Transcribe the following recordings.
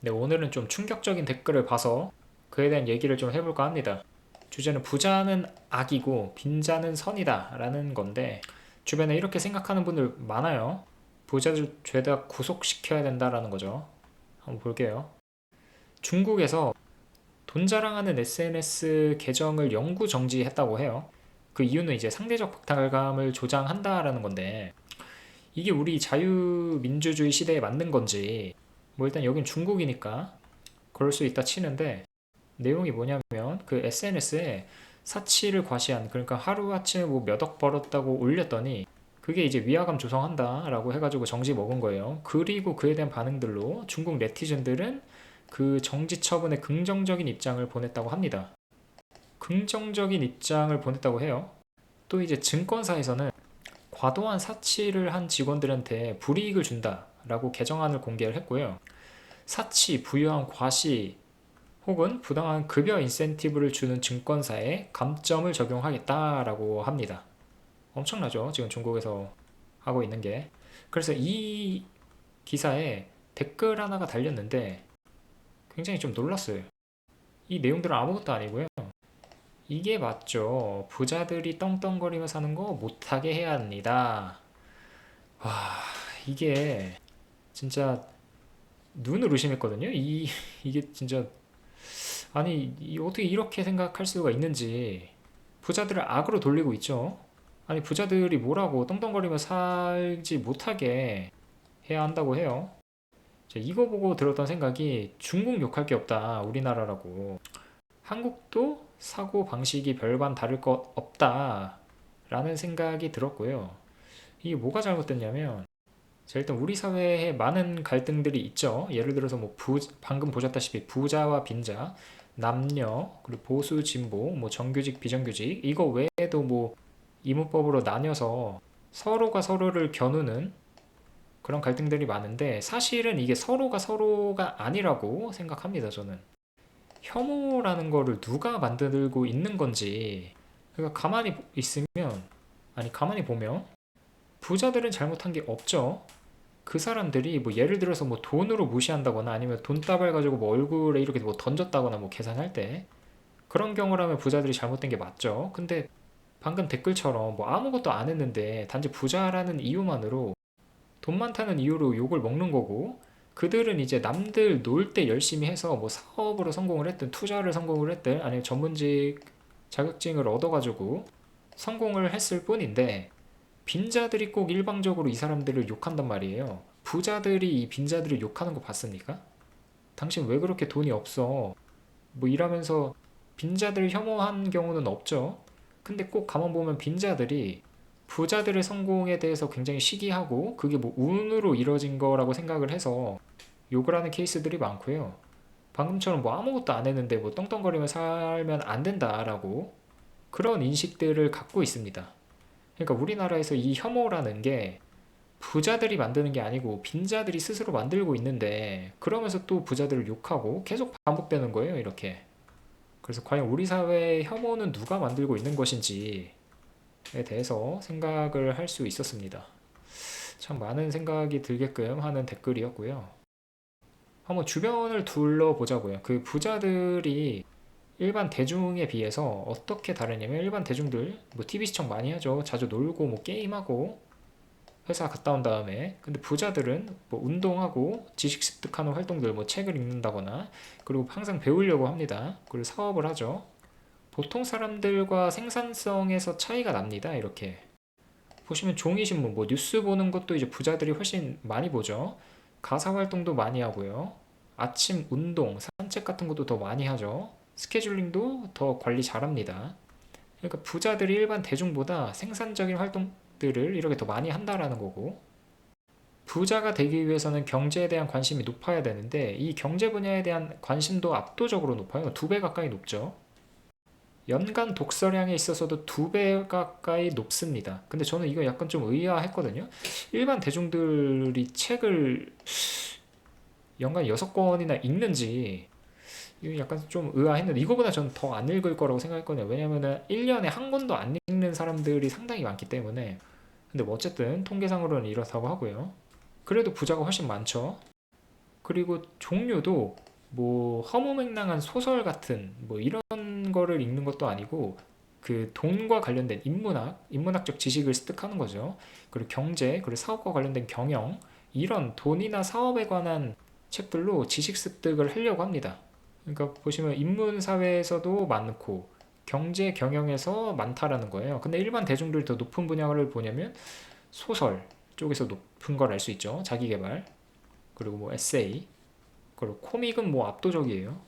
네, 오늘은 좀 충격적인 댓글을 봐서 그에 대한 얘기를 좀 해볼까 합니다. 주제는 부자는 악이고 빈자는 선이다 라는 건데, 주변에 이렇게 생각하는 분들 많아요. 부자들 죄다 구속시켜야 된다라는 거죠. 한번 볼게요. 중국에서 돈 자랑하는 SNS 계정을 영구 정지했다고 해요. 그 이유는 이제 상대적 박탈감을 조장한다라는 건데, 이게 우리 자유민주주의 시대에 맞는 건지, 뭐 일단 여긴 중국이니까 그럴 수 있다 치는데, 내용이 뭐냐면 그 SNS에 사치를 과시한, 그러니까 하루아침에 뭐 몇 억 벌었다고 올렸더니 그게 이제 위화감 조성한다 라고 해가지고 정지 먹은 거예요. 그리고 그에 대한 반응들로 중국 네티즌들은 그 정지 처분에 긍정적인 입장을 보냈다고 합니다. 긍정적인 입장을 보냈다고 해요. 또 이제 증권사에서는 과도한 사치를 한 직원들한테 불이익을 준다라고 개정안을 공개를 했고요. 사치, 부유한 과시 혹은 부당한 급여 인센티브를 주는 증권사에 감점을 적용하겠다라고 합니다. 엄청나죠? 지금 중국에서 하고 있는 게. 그래서 이 기사에 댓글 하나가 달렸는데 굉장히 좀 놀랐어요. 이 내용들은 아무것도 아니고요. 이게 맞죠. 부자들이 떵떵거리며 사는 거 못하게 해야 합니다. 와, 이게 진짜 눈을 의심했거든요. 이게 진짜, 아니, 어떻게 이렇게 생각할 수가 있는지. 부자들을 악으로 돌리고 있죠. 아니, 부자들이 뭐라고 떵떵거리며 살지 못하게 해야 한다고 해요. 이거 보고 들었던 생각이, 중국 욕할 게 없다, 우리나라라고. 한국도 사고 방식이 별반 다를 것 없다 라는 생각이 들었고요. 이게 뭐가 잘못됐냐면, 자, 일단 우리 사회에 많은 갈등들이 있죠. 예를 들어서 뭐 방금 보셨다시피 부자와 빈자, 남녀, 그리고 보수, 진보, 뭐 정규직, 비정규직, 이거 외에도 뭐 이문법으로 나뉘어서 서로가 서로를 겨누는 그런 갈등들이 많은데, 사실은 이게 서로가 아니라고 생각합니다, 저는. 혐오라는 거를 누가 만들고 있는 건지. 그러니까 가만히 있으면, 아니, 가만히 보면 부자들은 잘못한 게 없죠. 그 사람들이 뭐 예를 들어서 뭐 돈으로 무시한다거나 아니면 돈다발 가지고 뭐 얼굴에 이렇게 뭐 던졌다거나 뭐 계산할 때, 그런 경우라면 부자들이 잘못된 게 맞죠. 근데 방금 댓글처럼 뭐 아무것도 안 했는데 단지 부자라는 이유만으로, 돈 많다는 이유로 욕을 먹는 거고, 그들은 이제 남들 놀 때 열심히 해서 뭐 사업으로 성공을 했든 투자를 성공을 했든 아니면 전문직 자격증을 얻어가지고 성공을 했을 뿐인데, 빈자들이 꼭 일방적으로 이 사람들을 욕한단 말이에요. 부자들이 이 빈자들을 욕하는 거 봤습니까? 당신 왜 그렇게 돈이 없어? 뭐 이러면서 빈자들을 혐오한 경우는 없죠. 근데 꼭 가만 보면 빈자들이 부자들의 성공에 대해서 굉장히 시기하고 그게 뭐 운으로 이뤄진 거라고 생각을 해서 욕을 하는 케이스들이 많고요. 방금처럼 뭐 아무것도 안 했는데 뭐 떵떵거리며 살면 안 된다라고 그런 인식들을 갖고 있습니다. 그러니까 우리나라에서 이 혐오라는 게 부자들이 만드는 게 아니고 빈자들이 스스로 만들고 있는데, 그러면서 또 부자들을 욕하고 계속 반복되는 거예요, 이렇게. 그래서 과연 우리 사회의 혐오는 누가 만들고 있는 것인지에 대해서 생각을 할 수 있었습니다. 참 많은 생각이 들게끔 하는 댓글이었고요. 한번 주변을 둘러보자고요. 그 부자들이 일반 대중에 비해서 어떻게 다르냐면, 일반 대중들 뭐 TV 시청 많이 하죠. 자주 놀고 뭐 게임하고 회사 갔다 온 다음에. 근데 부자들은 뭐 운동하고 지식 습득하는 활동들, 뭐 책을 읽는다거나, 그리고 항상 배우려고 합니다. 그리고 사업을 하죠. 보통 사람들과 생산성에서 차이가 납니다. 이렇게 보시면 종이신문, 뭐 뉴스 보는 것도 이제 부자들이 훨씬 많이 보죠. 가사 활동도 많이 하고요. 아침 운동, 산책 같은 것도 더 많이 하죠. 스케줄링도 더 관리 잘합니다. 그러니까 부자들이 일반 대중보다 생산적인 활동들을 이렇게 더 많이 한다라는 거고, 부자가 되기 위해서는 경제에 대한 관심이 높아야 되는데 이 경제 분야에 대한 관심도 압도적으로 높아요. 2배 가까이 높죠. 연간 독서량에 있어서도 2배 가까이 높습니다. 근데 저는 이거 약간 좀 의아했거든요. 일반 대중들이 책을 연간 6권이나 읽는지, 이거 약간 좀 의아했는데, 이거보다 저는 더 안 읽을 거라고 생각했거든요. 왜냐면은 1년에 한 권도 안 읽는 사람들이 상당히 많기 때문에. 근데 뭐 어쨌든 통계상으로는 이렇다고 하고요. 그래도 부자가 훨씬 많죠. 그리고 종류도 뭐 허무맹랑한 소설 같은 뭐 이런 거를 읽는 것도 아니고 그 돈과 관련된 인문학적 지식을 습득하는 거죠. 그리고 경제, 그리고 사업과 관련된 경영, 이런 돈이나 사업에 관한 책들로 지식 습득을 하려고 합니다. 그러니까 보시면 인문사회에서도 많고 경제 경영에서 많다라는 거예요. 근데 일반 대중들이 더 높은 분야를 보냐면 소설 쪽에서 높은 걸 알 수 있죠. 자기계발, 그리고 뭐 에세이, 그리고 코믹은 뭐 압도적이에요.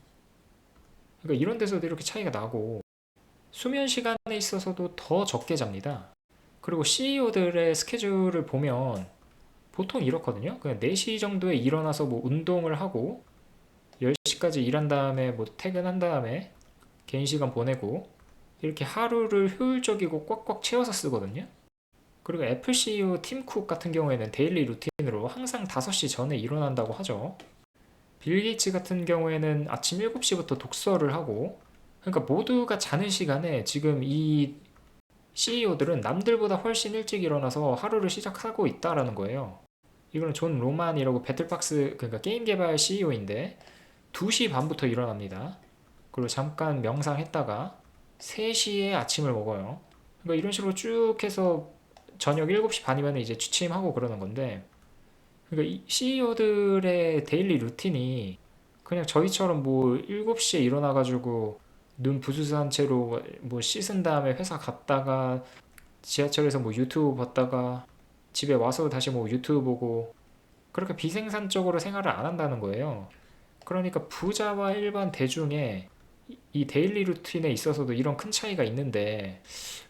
그러니까 이런 데서도 이렇게 차이가 나고 수면 시간에 있어서도 더 적게 잡니다. 그리고 CEO들의 스케줄을 보면 보통 이렇거든요. 그냥 4시 정도에 일어나서 뭐 운동을 하고 10시까지 일한 다음에 뭐 퇴근한 다음에 개인 시간 보내고 이렇게 하루를 효율적이고 꽉꽉 채워서 쓰거든요. 그리고 애플 CEO 팀 쿡 같은 경우에는 데일리 루틴으로 항상 5시 전에 일어난다고 하죠. 빌 게이츠 같은 경우에는 아침 7시부터 독서를 하고, 그러니까 모두가 자는 시간에 지금 이 CEO들은 남들보다 훨씬 일찍 일어나서 하루를 시작하고 있다라는 거예요. 이거는 존 로만이라고 배틀박스, 그러니까 게임 개발 CEO인데 2시 반부터 일어납니다. 그리고 잠깐 명상했다가 3시에 아침을 먹어요. 그러니까 이런 식으로 쭉 해서 저녁 7시 반이면 이제 취침하고 그러는 건데, 그러니까 이 CEO들의 데일리 루틴이 그냥 저희처럼 뭐 7시에 일어나가지고 눈 부스스한 채로 뭐 씻은 다음에 회사 갔다가 지하철에서 뭐 유튜브 봤다가 집에 와서 다시 뭐 유튜브 보고 그렇게 비생산적으로 생활을 안 한다는 거예요. 그러니까 부자와 일반 대중의 이 데일리 루틴에 있어서도 이런 큰 차이가 있는데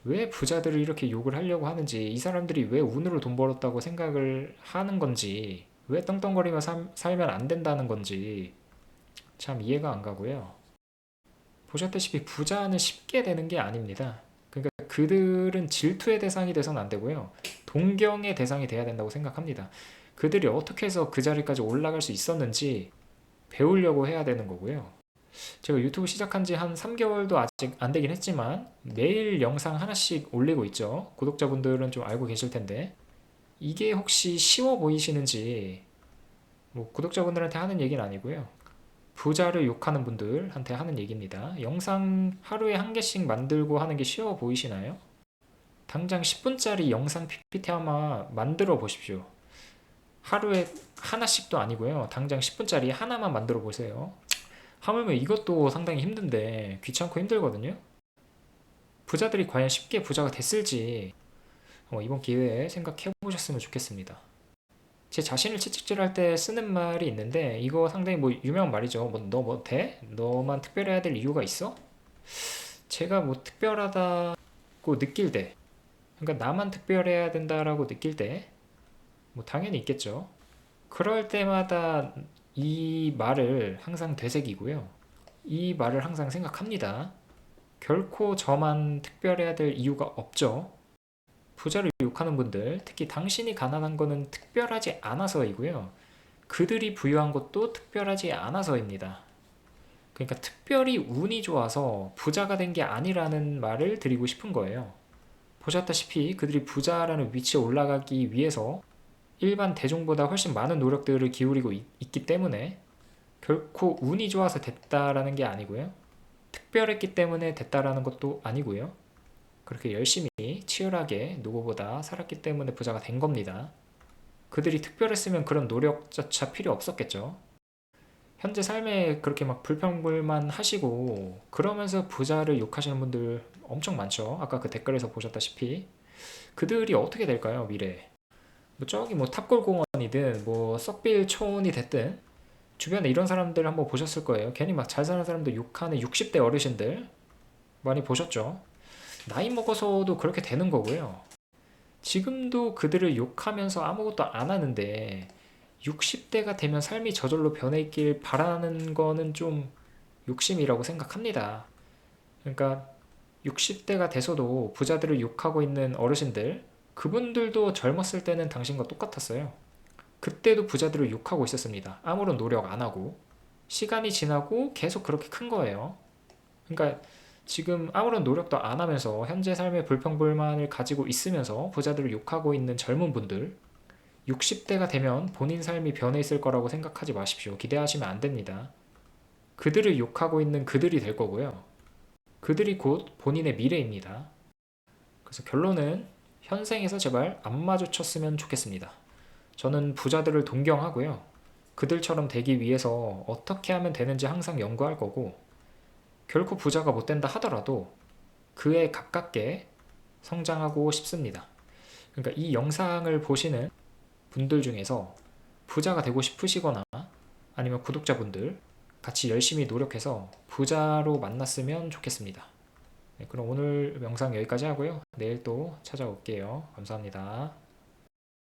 왜 부자들을 이렇게 욕을 하려고 하는지, 이 사람들이 왜 운으로 돈 벌었다고 생각을 하는 건지, 왜 떵떵거리며 살면 안 된다는 건지 참 이해가 안 가고요. 보셨다시피 부자는 쉽게 되는 게 아닙니다. 그러니까 그들은 질투의 대상이 돼서는 안 되고요. 동경의 대상이 돼야 된다고 생각합니다. 그들이 어떻게 해서 그 자리까지 올라갈 수 있었는지 배우려고 해야 되는 거고요. 제가 유튜브 시작한 지 한 3개월도 아직 안 되긴 했지만 매일 영상 하나씩 올리고 있죠. 구독자분들은 좀 알고 계실 텐데 이게 혹시 쉬워 보이시는지, 뭐 구독자분들한테 하는 얘기는 아니고요. 부자를 욕하는 분들한테 하는 얘기입니다. 영상 하루에 한 개씩 만들고 하는 게 쉬워 보이시나요? 당장 10분짜리 영상 PPT 아마 만들어 보십시오. 하루에 하나씩도 아니고요. 당장 10분짜리 하나만 만들어 보세요. 하물며 이것도 상당히 힘든데 귀찮고 힘들거든요. 부자들이 과연 쉽게 부자가 됐을지 이번 기회에 생각해 보셨으면 좋겠습니다. 제 자신을 채찍질할 때 쓰는 말이 있는데 이거 상당히 뭐 유명한 말이죠. 뭐 너 뭐 돼? 너만 특별해야 될 이유가 있어? 제가 뭐 특별하다고 느낄 때, 그러니까 나만 특별해야 된다라고 느낄 때 뭐 당연히 있겠죠. 그럴 때마다 이 말을 항상 되새기고요. 이 말을 항상 생각합니다. 결코 저만 특별해야 될 이유가 없죠. 부자를 욕하는 분들, 특히 당신이 가난한 거는 특별하지 않아서이고요. 그들이 부유한 것도 특별하지 않아서입니다. 그러니까 특별히 운이 좋아서 부자가 된 게 아니라는 말을 드리고 싶은 거예요. 보셨다시피 그들이 부자라는 위치에 올라가기 위해서 일반 대중보다 훨씬 많은 노력들을 기울이고 있기 때문에 결코 운이 좋아서 됐다라는 게 아니고요. 특별했기 때문에 됐다라는 것도 아니고요. 그렇게 열심히 치열하게 누구보다 살았기 때문에 부자가 된 겁니다. 그들이 특별했으면 그런 노력조차 필요 없었겠죠. 현재 삶에 그렇게 막 불평불만 하시고 그러면서 부자를 욕하시는 분들 엄청 많죠. 아까 그 댓글에서 보셨다시피 그들이 어떻게 될까요, 미래에? 뭐 저기 뭐 탑골공원이든 뭐 썩빌 초원이 됐든 주변에 이런 사람들 한번 보셨을 거예요. 괜히 막 잘 사는 사람들 욕하는 60대 어르신들 많이 보셨죠. 나이 먹어서도 그렇게 되는 거고요. 지금도 그들을 욕하면서 아무것도 안 하는데 60대가 되면 삶이 저절로 변해 있길 바라는 거는 좀 욕심이라고 생각합니다. 그러니까 60대가 돼서도 부자들을 욕하고 있는 어르신들, 그분들도 젊었을 때는 당신과 똑같았어요. 그때도 부자들을 욕하고 있었습니다. 아무런 노력 안 하고. 시간이 지나고 계속 그렇게 큰 거예요. 그러니까 지금 아무런 노력도 안 하면서 현재 삶의 불평불만을 가지고 있으면서 부자들을 욕하고 있는 젊은 분들, 60대가 되면 본인 삶이 변해 있을 거라고 생각하지 마십시오. 기대하시면 안 됩니다. 그들을 욕하고 있는 그들이 될 거고요. 그들이 곧 본인의 미래입니다. 그래서 결론은 현생에서 제발 안 마주쳤으면 좋겠습니다. 저는 부자들을 존경하고요. 그들처럼 되기 위해서 어떻게 하면 되는지 항상 연구할 거고, 결코 부자가 못 된다 하더라도 그에 가깝게 성장하고 싶습니다. 그러니까 이 영상을 보시는 분들 중에서 부자가 되고 싶으시거나 아니면 구독자분들 같이 열심히 노력해서 부자로 만났으면 좋겠습니다. 네, 그럼 오늘 영상 여기까지 하고요. 내일 또 찾아올게요. 감사합니다.